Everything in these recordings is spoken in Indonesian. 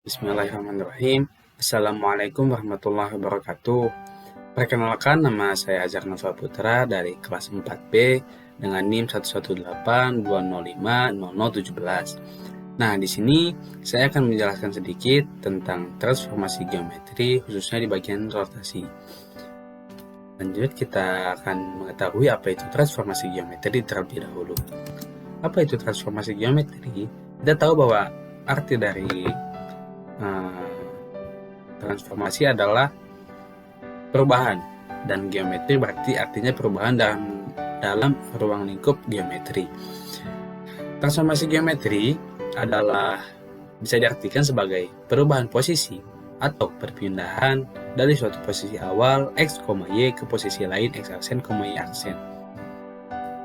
Bismillahirrahmanirrahim. Assalamualaikum warahmatullahi wabarakatuh. Perkenalkan, nama saya Azhar Nova Putra dari kelas 4B dengan NIM 11820500017. Nah, di sini saya akan menjelaskan sedikit tentang transformasi geometri, khususnya di bagian rotasi. Lanjut, kita akan mengetahui apa itu transformasi geometri terlebih dahulu. Apa itu transformasi geometri? Kita tahu bahwa arti dari transformasi adalah perubahan, dan geometri berarti artinya perubahan dalam ruang lingkup geometri. Transformasi geometri adalah bisa diartikan sebagai perubahan posisi atau perpindahan dari suatu posisi awal x, y ke posisi lain x aksen, y aksen.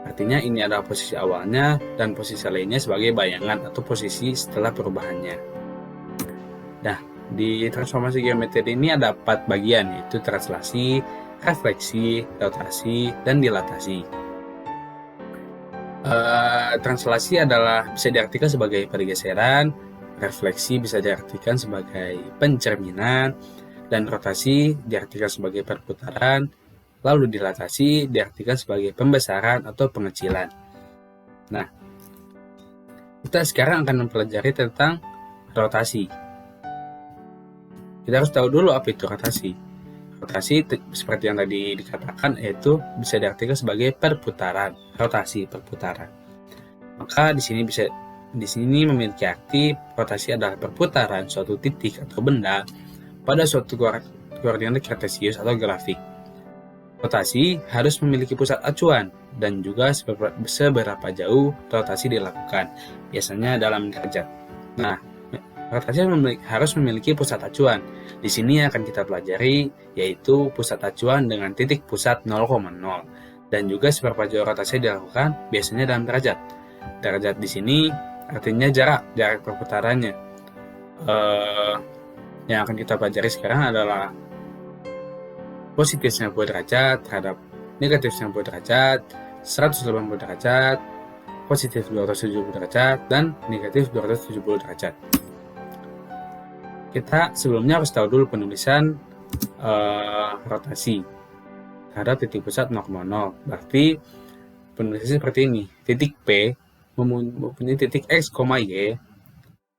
Artinya ini adalah posisi awalnya dan posisi lainnya sebagai bayangan atau posisi setelah perubahannya. Nah, di transformasi geometri ini ada 4 bagian, yaitu translasi, refleksi, rotasi, dan dilatasi. Translasi adalah bisa diartikan sebagai pergeseran, refleksi bisa diartikan sebagai pencerminan, dan rotasi diartikan sebagai perputaran, lalu dilatasi diartikan sebagai pembesaran atau pengecilan. Nah, kita sekarang akan mempelajari tentang rotasi. Kita harus tahu dulu apa itu rotasi. Rotasi seperti yang tadi dikatakan, yaitu bisa diartikan sebagai perputaran, rotasi perputaran. Maka di sini memiliki arti rotasi adalah perputaran suatu titik atau benda pada suatu koordinat kartesius atau grafik. Rotasi harus memiliki pusat acuan dan juga seberapa jauh rotasi dilakukan, biasanya dalam derajat. Nah, rotasi harus memiliki pusat acuan. Di sini akan kita pelajari, yaitu pusat acuan dengan titik pusat 0,0, dan juga seberapa jauh rotasi dilakukan, biasanya dalam derajat. Derajat di sini artinya jarak perputarannya. Yang akan kita pelajari sekarang adalah positif 90 derajat terhadap negatif 90 derajat, 180 derajat, positif 270 derajat, dan negatif 270 derajat. Kita sebelumnya harus tahu dulu penulisan rotasi terhadap titik pusat 0,0. Berarti penulisannya seperti ini. Titik P mempunyai titik x, y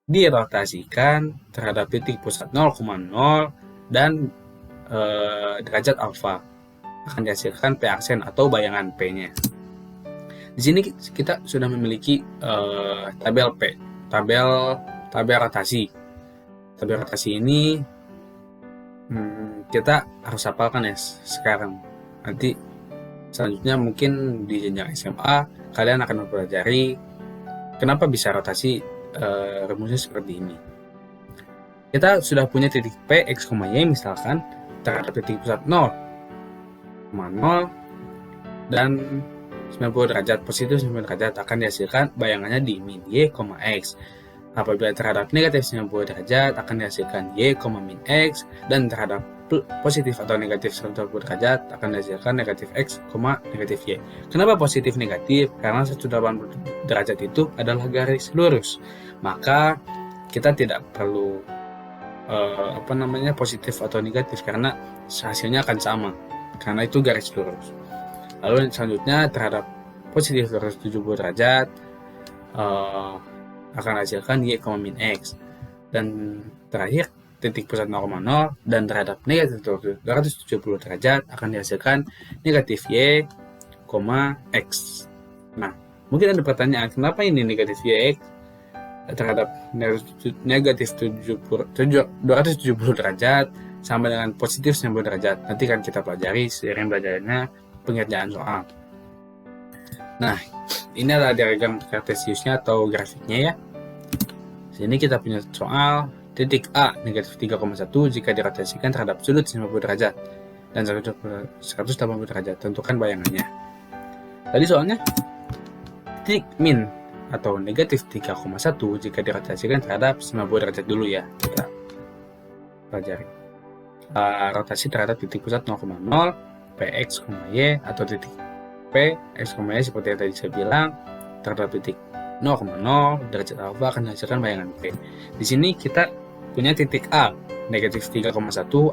dirotasikan terhadap titik pusat 0,0 dan derajat alfa. Akan dihasilkan P aksen atau bayangan P-nya. Di sini kita sudah memiliki tabel P, tabel rotasi. Tabel rotasi ini kita harus hafalkan ya sekarang. Nanti selanjutnya mungkin di jenjang SMA kalian akan mempelajari kenapa bisa rotasi, rumusnya seperti ini. Kita sudah punya titik P, x, y misalkan terhadap titik pusat 0,0 dan 90 derajat, positif 90 derajat, akan dihasilkan bayangannya di min y, x. Apabila terhadap negatif 90 derajat akan dihasilkan y, min x, dan terhadap positif atau negatif 180 derajat akan dihasilkan negatif x, negatif y. Kenapa positif negatif? Karena 180 derajat itu adalah garis lurus. Maka kita tidak perlu positif atau negatif karena hasilnya akan sama karena itu garis lurus. Lalu selanjutnya terhadap positif 270 derajat akan hasilkan y, min x, dan terakhir titik pusat 0,0 dan terhadap negatif 270 derajat akan dihasilkan negatif y, x. Nah, mungkin ada pertanyaan, kenapa ini negatif y, x terhadap negatif 270 derajat sama dengan positif 90 derajat? Nanti kan kita pelajari seiring belajarnya pengerjaan soal. Nah, ini adalah diagram kartesiusnya atau grafiknya ya. Sini kita punya soal titik A negatif 3,1 jika dirotasikan terhadap sudut 90 derajat dan 180 derajat. Tentukan bayangannya. Tadi soalnya titik min atau negatif 3,1 jika dirotasikan terhadap 90 derajat dulu ya. Kita pelajari. Rotasi terhadap titik pusat 0,0 Px, y atau titik P, x, y seperti yang tadi saya bilang terhadap titik 0,0 derajat alfa akan menghasilkan bayangan P. Di sini kita punya titik A, negatif 3,1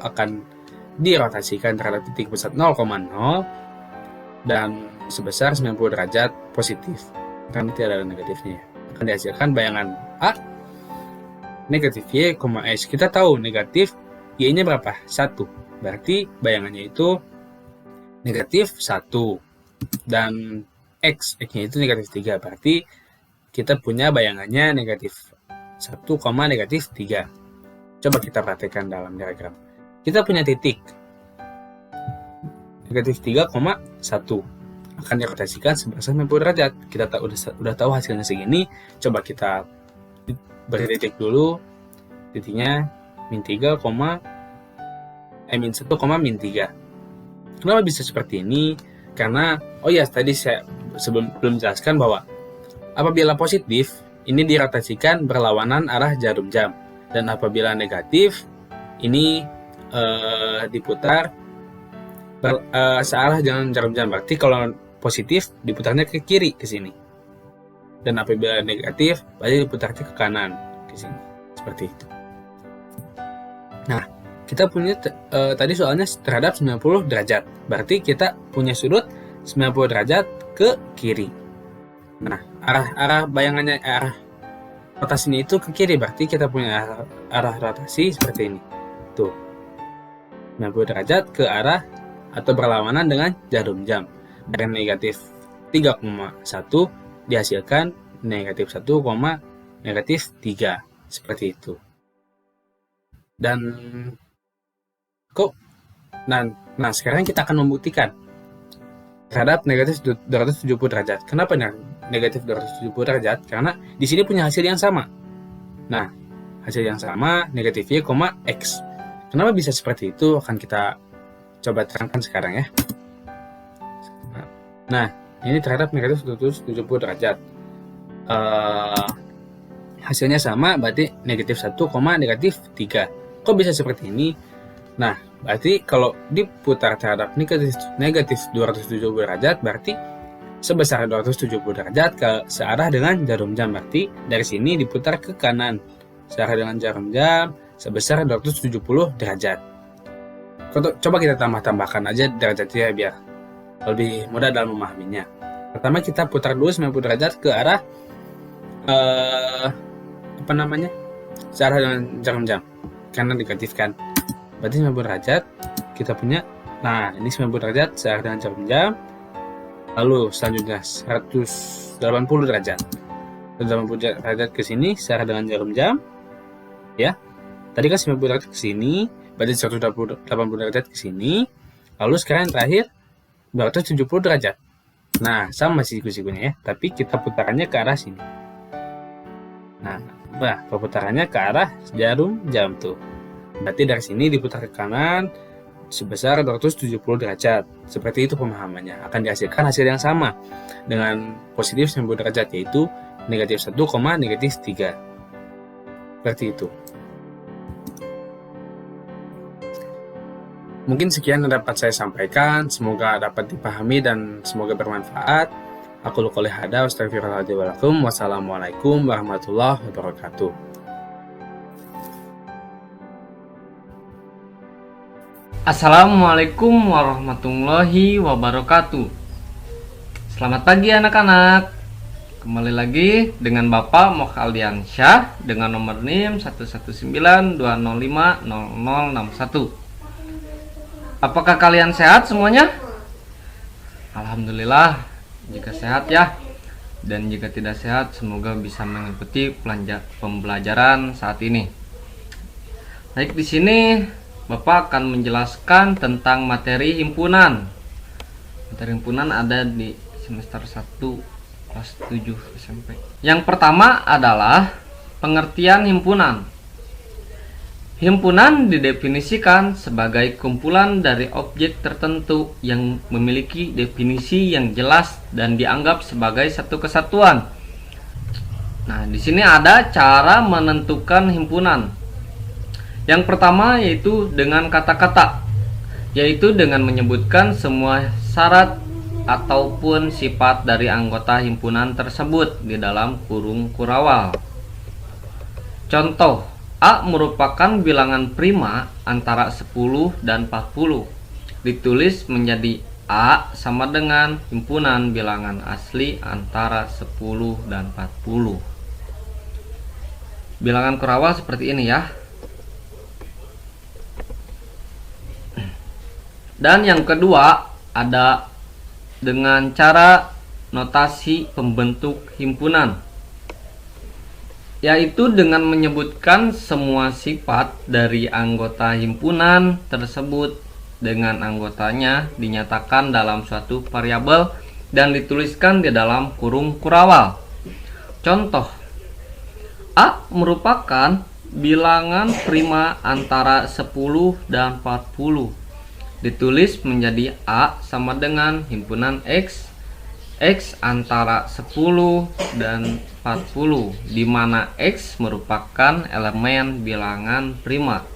akan dirotasikan terhadap titik pusat 0,0 dan sebesar 90 derajat positif, karena tidak ada negatifnya. Akan dihasilkan bayangan A, negatif Y, X. Kita tahu negatif Y-nya berapa? 1. Berarti bayangannya itu negatif 1. Dan X-nya itu negatif 3. Berarti kita punya bayangannya negatif 1, negatif 3. Coba kita perhatikan dalam diagram. Kita punya titik negatif 3,1 akan dirotasikan sebesar 90 derajat. Kita udah tahu hasilnya segini. Coba kita beri titik dulu. Titiknya min 1, min 3. Kenapa bisa seperti ini? Karena tadi saya belum jelaskan bahwa apabila positif ini dirotasikan berlawanan arah jarum jam, dan apabila negatif ini diputar searah dengan jarum jam. Berarti kalau positif diputarnya ke kiri ke sini, dan apabila negatif berarti diputarnya ke kanan ke sini, seperti itu. Nah, kita punya tadi soalnya terhadap 90 derajat. Berarti kita punya sudut 90 derajat ke kiri. Nah, arah bayangannya, arah rotasinya itu ke kiri. Berarti kita punya arah rotasi seperti ini. Tuh. 90 derajat ke arah atau berlawanan dengan jarum jam. Dari negatif 3,1 dihasilkan negatif 1, negatif 3. Seperti itu. Dan nah sekarang kita akan membuktikan terhadap negatif 270 derajat. Kenapa negatif 270 derajat? Karena di sini punya hasil yang sama. Nah, hasil yang sama negatif Y, X. Kenapa bisa seperti itu? Akan kita coba terangkan sekarang ya. Nah, ini terhadap negatif 270 derajat. Hasilnya sama, berarti negatif 1, negatif 3. Kok bisa seperti ini? Nah, berarti kalau diputar terhadap negatif 270 derajat, berarti sebesar 270 derajat ke searah dengan jarum jam. Berarti dari sini diputar ke kanan searah dengan jarum jam sebesar 270 derajat. Coba kita tambahkan aja derajatnya biar lebih mudah dalam memahaminya. Pertama kita putar dulu 90 derajat ke arah searah dengan jarum jam, karena negatif kan. Berarti 90 derajat kita punya. Nah, ini 90 derajat searah dengan jarum jam. Lalu selanjutnya 180 derajat. 180 derajat ke sini searah dengan jarum jam. Ya. Tadi kan 90 derajat ke sini, berarti 180 derajat ke sini. Lalu sekarang yang terakhir 270 derajat. Nah, sama siku-sikunya ya, tapi kita putarannya ke arah sini. Nah, perputarannya ke arah jarum jam tuh. Berarti dari sini diputar ke kanan sebesar 270 derajat. Seperti itu pemahamannya. Akan dihasilkan hasil yang sama dengan positif 90 derajat, yaitu negatif 1, negatif 3. Seperti itu. Mungkin sekian yang dapat saya sampaikan. Semoga dapat dipahami dan semoga bermanfaat. Aku qouli hada, astagfirullahaladzim wa lakum. Wassalamualaikum warahmatullahi wabarakatuh. Assalamualaikum warahmatullahi wabarakatuh. Selamat pagi anak-anak. Kembali lagi dengan Bapak Mokhaldiansyah dengan nomor NIM 11920500061. Apakah kalian sehat semuanya? Alhamdulillah, jika sehat ya. Dan jika tidak sehat, semoga bisa mengikuti pembelajaran saat ini. Baik, di sini Bapak akan menjelaskan tentang materi himpunan. Materi himpunan ada di semester 1 kelas 7 SMP. Yang pertama adalah pengertian himpunan. Himpunan didefinisikan sebagai kumpulan dari objek tertentu yang memiliki definisi yang jelas dan dianggap sebagai satu kesatuan. Nah, di sini ada cara menentukan himpunan. Yang pertama yaitu dengan kata-kata, yaitu dengan menyebutkan semua syarat ataupun sifat dari anggota himpunan tersebut di dalam kurung kurawal. Contoh, A merupakan bilangan prima antara 10 dan 40. Ditulis menjadi A sama dengan himpunan bilangan asli antara 10 dan 40. Bilangan kurawal seperti ini ya. Dan yang kedua ada dengan cara notasi pembentuk himpunan, yaitu dengan menyebutkan semua sifat dari anggota himpunan tersebut dengan anggotanya dinyatakan dalam suatu variabel dan dituliskan di dalam kurung kurawal. Contoh, A merupakan bilangan prima antara 10 dan 40. Ditulis menjadi A sama dengan himpunan X antara 10 dan 40, di mana X merupakan elemen bilangan prima.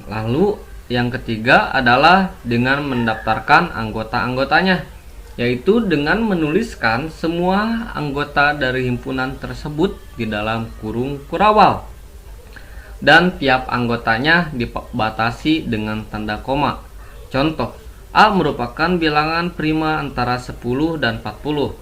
Lalu yang ketiga adalah dengan mendaftarkan anggota-anggotanya, yaitu dengan menuliskan semua anggota dari himpunan tersebut di dalam kurung kurawal. Dan tiap anggotanya dibatasi dengan tanda koma. Contoh, A merupakan bilangan prima antara 10 dan 40.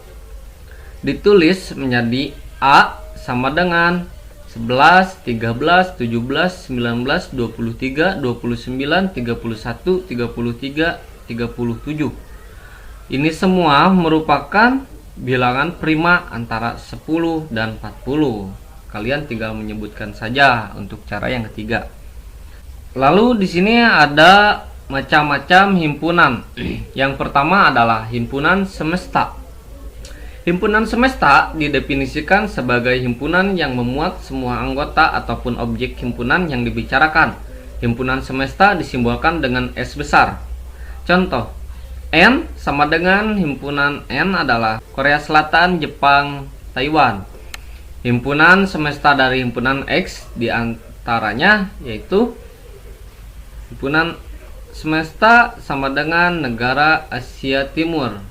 Ditulis menjadi A sama dengan 11, 13, 17, 19, 23, 29, 31, 33, 37. Ini semua merupakan bilangan prima antara 10 dan 40. Kalian tinggal menyebutkan saja untuk cara yang ketiga. Lalu di sini ada macam-macam himpunan. Yang pertama adalah himpunan semesta. Himpunan semesta didefinisikan sebagai himpunan yang memuat semua anggota ataupun objek himpunan yang dibicarakan. Himpunan semesta disimbolkan dengan S besar. Contoh, N sama dengan himpunan N adalah Korea Selatan, Jepang, Taiwan. Himpunan semesta dari himpunan X diantaranya yaitu himpunan semesta sama dengan negara Asia Timur.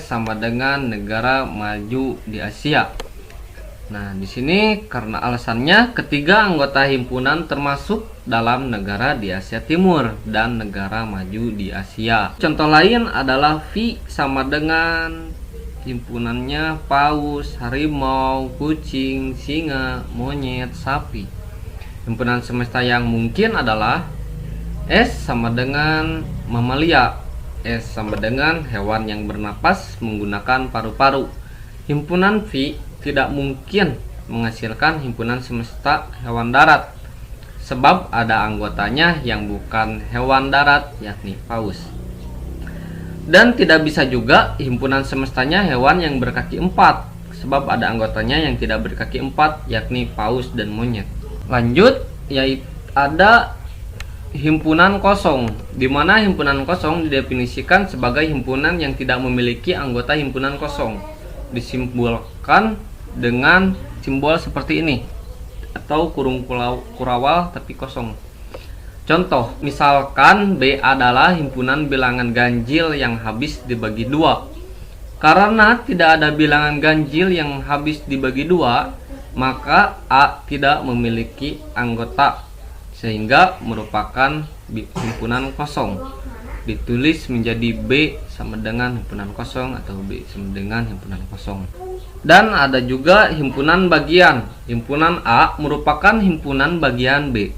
Sama dengan negara maju di Asia. Nah, di sini karena alasannya ketiga anggota himpunan termasuk dalam negara di Asia Timur dan negara maju di Asia. Contoh lain adalah V sama dengan himpunannya paus, harimau, kucing, singa, monyet, sapi. Himpunan semesta yang mungkin adalah S sama dengan mamalia. S sama dengan hewan yang bernapas menggunakan paru-paru. Himpunan V tidak mungkin menghasilkan himpunan semesta hewan darat, sebab ada anggotanya yang bukan hewan darat, yakni paus. Dan tidak bisa juga himpunan semestanya hewan yang berkaki 4, sebab ada anggotanya yang tidak berkaki 4, yakni paus dan monyet. Lanjut, yaitu ada himpunan kosong, di mana himpunan kosong didefinisikan sebagai himpunan yang tidak memiliki anggota himpunan kosong. Disimbolkan dengan simbol seperti ini, atau kurung kurawal tapi kosong. Contoh, misalkan B adalah himpunan bilangan ganjil yang habis dibagi 2. Karena tidak ada bilangan ganjil yang habis dibagi 2, maka A tidak memiliki anggota, sehingga merupakan himpunan kosong. Ditulis menjadi B sama dengan himpunan kosong atau B sama dengan himpunan kosong. Dan ada juga himpunan bagian. Himpunan A merupakan himpunan bagian B.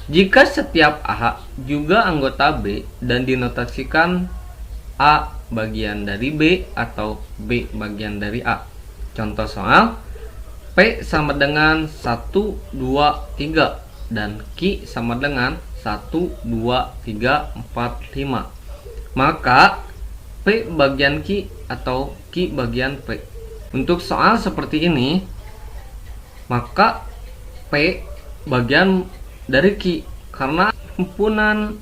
Jika setiap A juga anggota B dan dinotasikan A bagian dari B atau B bagian dari A. Contoh soal, P sama dengan 1, 2, 3 dan Q sama dengan 1, 2, 3, 4, 5. Maka P bagian Q atau Q bagian P. Untuk soal seperti ini, maka P bagian dari Q, karena himpunan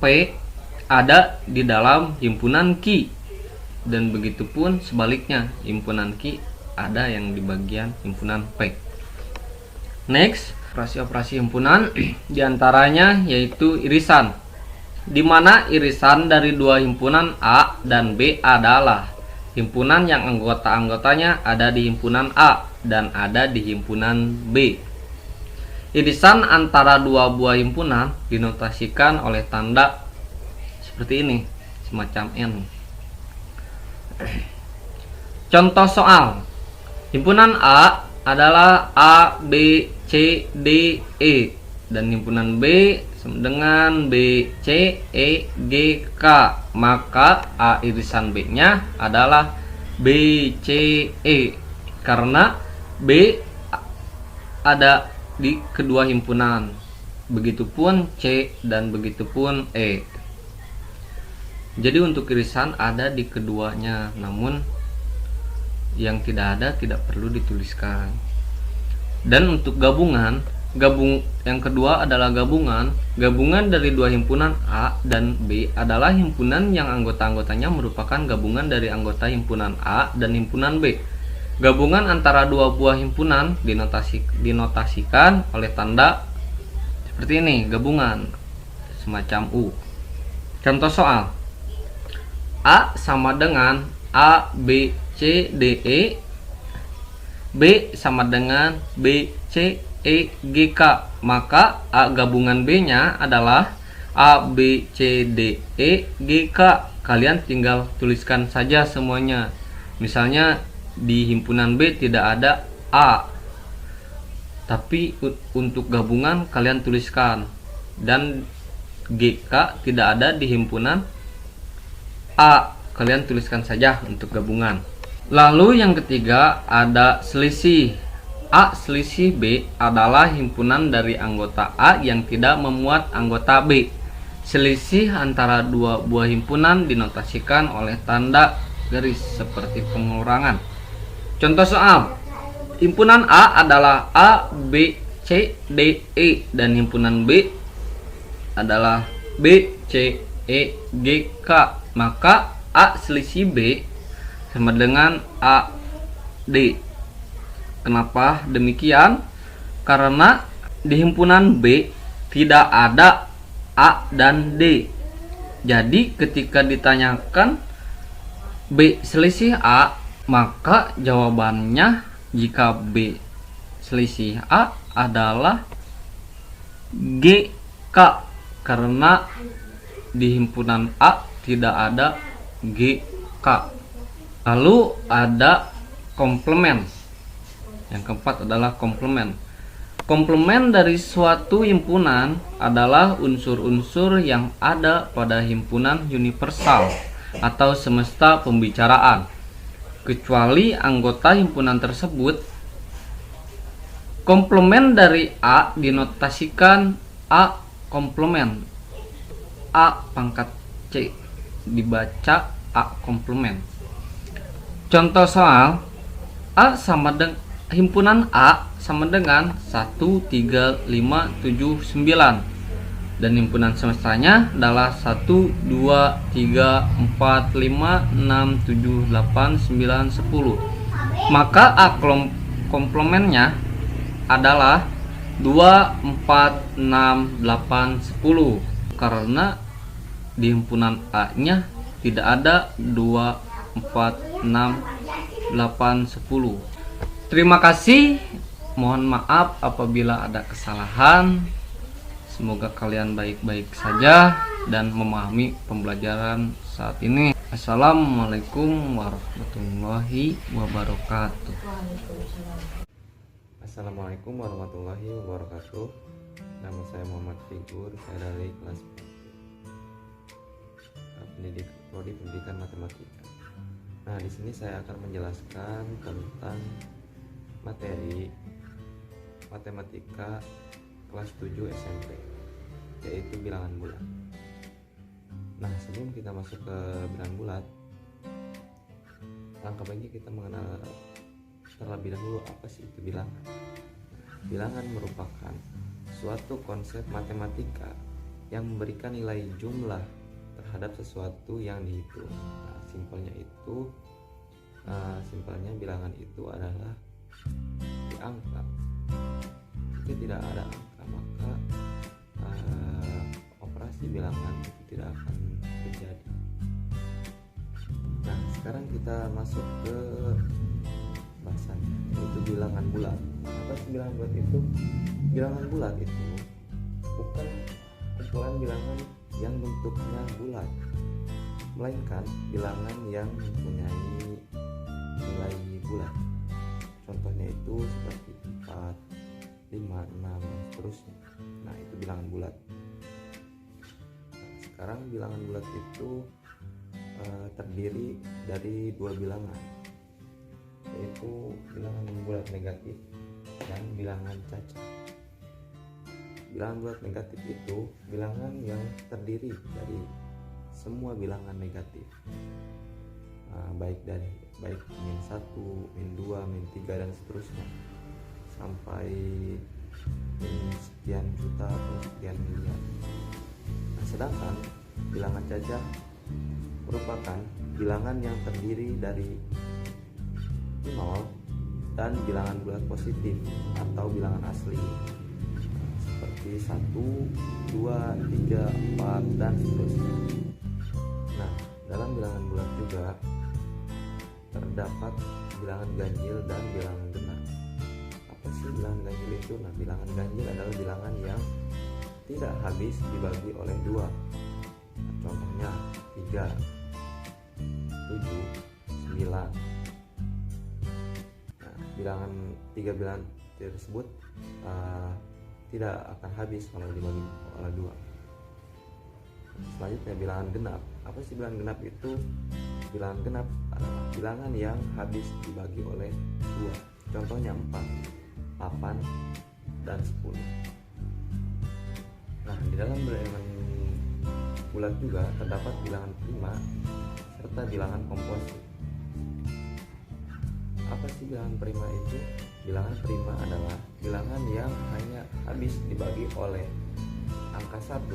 P ada di dalam himpunan Q, dan begitupun sebaliknya, himpunan Q ada yang di bagian himpunan P. Next, operasi-operasi himpunan diantaranya yaitu irisan, di mana irisan dari dua himpunan A dan B adalah himpunan yang anggota-anggotanya ada di himpunan A dan ada di himpunan B. Irisan antara dua buah himpunan dinotasikan oleh tanda seperti ini, semacam N. Contoh soal. Himpunan A adalah A, B, C, D, E, dan himpunan B sama dengan B, C, E, G, K. Maka A irisan B-nya adalah B, C, E, karena B ada di kedua himpunan, begitupun C dan begitupun E. Jadi untuk irisan ada di keduanya, namun yang tidak ada tidak perlu dituliskan. Dan untuk gabungan, yang kedua adalah gabungan. Gabungan dari dua himpunan A dan B adalah himpunan yang anggota-anggotanya merupakan gabungan dari anggota himpunan A dan himpunan B. Gabungan antara dua buah himpunan dinotasikan oleh tanda seperti ini, gabungan, semacam U. Contoh soal. A sama dengan A, B, C, D, E. B sama dengan B, C, E, G, K. Maka A gabungan B-nya adalah A, B, C, D, E, G, K. Kalian tinggal tuliskan saja semuanya. Misalnya di himpunan B tidak ada A, tapi untuk gabungan kalian tuliskan, dan GK tidak ada di himpunan A, kalian tuliskan saja untuk gabungan. Lalu yang ketiga ada selisih. A selisih B adalah himpunan dari anggota A yang tidak memuat anggota B. Selisih antara dua buah himpunan dinotasikan oleh tanda garis seperti pengurangan. Contoh soal. Himpunan A adalah A, B, C, D, E, dan himpunan B adalah B, C, E, G, K. Maka A selisih B sama dengan A, D. Kenapa demikian? Karena di himpunan B tidak ada A dan D. Jadi ketika ditanyakan B selisih A, maka jawabannya jika B selisih A adalah GK, karena di himpunan A tidak ada GK. Lalu ada komplement. Yang keempat adalah komplement. Komplement dari suatu himpunan adalah unsur-unsur yang ada pada himpunan universal atau semesta pembicaraan, kecuali anggota himpunan tersebut. Komplement dari A dinotasikan A komplement, A pangkat C, dibaca A komplement. Contoh soal. A sama dengan himpunan A sama dengan 1, 3, 5, 7, 9, dan himpunan semestanya adalah 1, 2, 3, 4, 5, 6, 7, 8, 9, 10. Maka A komplementnya adalah 2, 4, 6, 8, 10, karena di himpunan A nya tidak ada 2, 4, 6, 8, 10. Terima kasih. Mohon maaf apabila ada kesalahan. Semoga kalian baik-baik saja dan memahami pembelajaran saat ini. Assalamualaikum warahmatullahi wabarakatuh. Assalamualaikum warahmatullahi wabarakatuh. Nama saya Muhammad Figur, saya dari kelas Prodi Pendidikan Matematika. Nah, di sini saya akan menjelaskan tentang materi matematika kelas 7 SMP, yaitu bilangan bulat. Nah, sebelum kita masuk ke bilangan bulat, langkah baiknya kita mengenal terlebih dahulu apa sih itu bilangan. Bilangan merupakan suatu konsep matematika yang memberikan nilai jumlah terhadap sesuatu yang dihitung. Nah, simpelnya bilangan itu adalah di angka. Jika tidak ada angka, maka operasi bilangan itu tidak akan terjadi. Nah, sekarang kita masuk ke pembahasannya, yaitu bilangan bulat. Apa sih bilangan bulat itu? Bilangan bulat itu bukan kumpulan bilangan yang bentuknya bulat, melainkan bilangan yang mempunyai nilai bulat. Contohnya itu seperti 4, 5, 6, dan seterusnya. Nah, itu bilangan bulat. Nah, sekarang bilangan bulat itu terdiri dari dua bilangan, yaitu bilangan bulat negatif dan bilangan cacat. Bilangan bulat negatif itu bilangan yang terdiri dari semua bilangan negatif, baik min 1, min 2, min 3, dan seterusnya sampai min sekian juta atau sekian miliar. Nah, sedangkan bilangan cacat merupakan bilangan yang terdiri dari 0 dan bilangan bulat positif atau bilangan asli seperti 1, 2, 3, 4, dan seterusnya. Nah, dalam bilangan bulat juga terdapat bilangan ganjil dan bilangan genap. Apa sih bilangan ganjil itu? Nah, bilangan ganjil adalah bilangan yang tidak habis dibagi oleh 2. Nah, contohnya 3, 7, 9. Nah, tiga bilangan tersebut tidak akan habis kalau dibagi oleh 2. Selanjutnya bilangan genap. Apa sih bilangan genap itu? Bilangan genap adalah bilangan yang habis dibagi oleh 2. Contohnya 4, 8, dan 10. Nah, di dalam bilangan bulat juga terdapat bilangan prima serta bilangan komposit. Apa sih bilangan prima itu? Bilangan prima adalah bilangan yang hanya habis dibagi oleh angka 1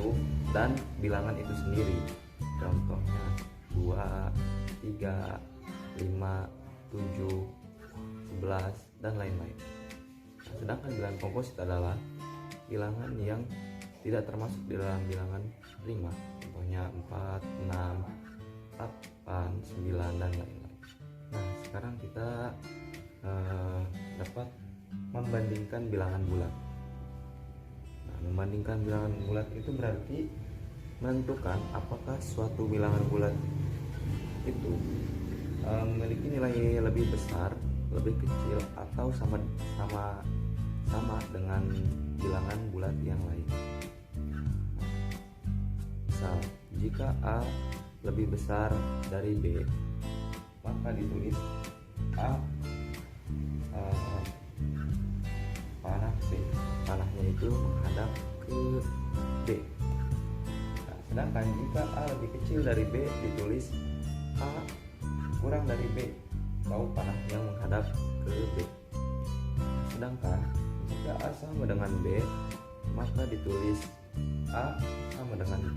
dan bilangan itu sendiri. Contohnya 2, 3, 5, 7, 11, dan lain-lain. Nah, sedangkan bilangan komposit adalah bilangan yang tidak termasuk di dalam bilangan prima. Contohnya 4, 6, 8, 9, dan lain-lain. Nah, sekarang kita dapat membandingkan bilangan bulat. Nah, membandingkan bilangan bulat itu berarti menentukan apakah suatu bilangan bulat itu memiliki nilai lebih besar, lebih kecil, atau sama dengan bilangan bulat yang lain. Misal, jika A lebih besar dari B, maka ditulis A panah B. Panahnya itu menghadap ke B. Nah, sedangkan jika A lebih kecil dari B, ditulis A kurang dari B atau panahnya menghadap ke B. Sedangkan jika A sama dengan B, maka ditulis A sama dengan B.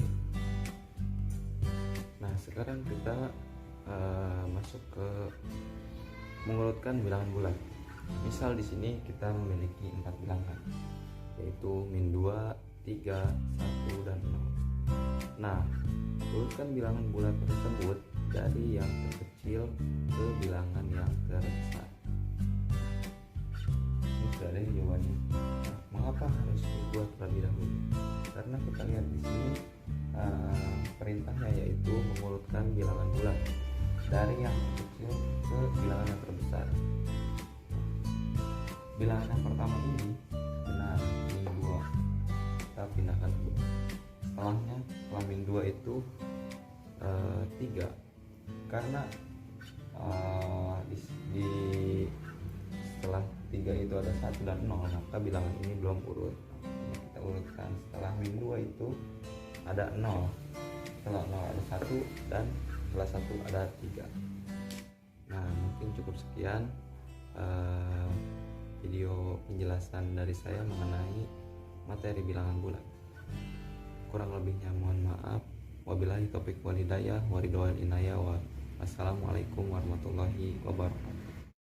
Nah, sekarang kita masuk ke mengurutkan bilangan bulat. Misal di sini kita memiliki 4 bilangan, yaitu min 2, 3, 1, dan 0. Nah, urutkan bilangan bulat tersebut dari yang terkecil ke bilangan yang terbesar. Ini sudah ada jawabannya. Nah, mengapa harus dibuat terlebih dahulu? Karena kita lihat di sini perintahnya yaitu mengurutkan bilangan bulat dari yang terkecil ke bilangan yang terbesar. Bilangan yang pertama ini benar, min 2. Kita pindahkan ke setelahnya. Setelah min 2 itu 3. Karena setelah 3 itu ada 1 dan 0, maka bilangan ini belum urut. Kita urutkan. Setelah min 2 itu ada 0, setelah 0 ada 1, dan setelah 1 ada 3. Nah, mungkin cukup sekian video penjelasan dari saya mengenai materi bilangan bulat. Kurang lebihnya mohon maaf. Wabillahi taufiq wal hidayah, waridwan inayah, wassalamualaikum warahmatullahi wabarakatuh.